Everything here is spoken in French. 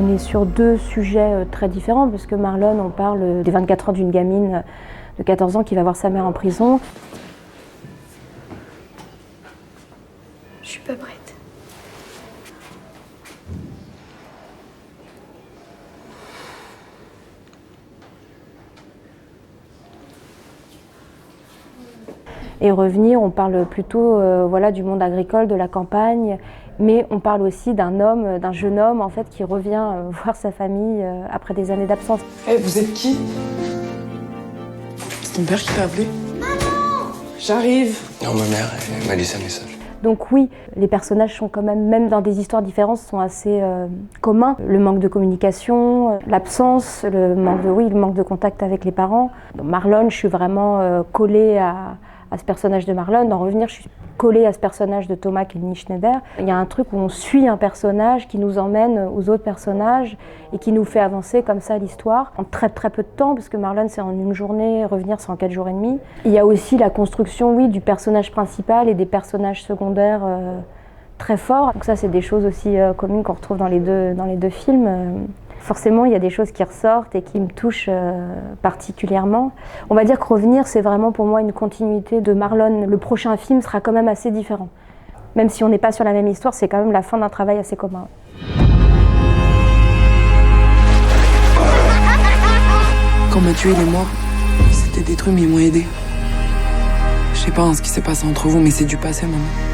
On est sur deux sujets très différents, parce que Marlon, on parle des 24 heures d'une gamine de 14 ans qui va voir sa mère en prison. Je suis pas prête. Et Revenir, on parle plutôt voilà, du monde agricole, de la campagne, mais on parle aussi d'un homme, d'un jeune homme en fait, qui revient voir sa famille après des années d'absence. Hey, vous êtes qui? C'est ton père qui t'a appelé? Maman! J'arrive! Non, ma mère, elle m'a laissé un message. Donc oui, les personnages sont quand même dans des histoires différentes, sont assez communs. Le manque de communication, l'absence, le manque de contact avec les parents. Dans Marlon, je suis vraiment collée à ce personnage de Marlon. Dans Revenir, je suis collée à ce personnage de Thomas Kelly Schneider. Il y a un truc où on suit un personnage qui nous emmène aux autres personnages et qui nous fait avancer comme ça l'histoire en très très peu de temps, parce que Marlon c'est en une journée, Revenir c'est en 4 jours et demi. Il y a aussi la construction, oui, du personnage principal et des personnages secondaires très forts. Donc ça c'est des choses aussi communes qu'on retrouve dans les deux films. Forcément, il y a des choses qui ressortent et qui me touchent particulièrement. On va dire que Revenir, c'est vraiment pour moi une continuité de Marlon. Le prochain film sera quand même assez différent. Même si on n'est pas sur la même histoire, c'est quand même la fin d'un travail assez commun. Quand Mathieu il est mort, c'était détruit mais ils m'ont aidé. Je sais pas ce qui s'est passé entre vous, mais c'est du passé maintenant.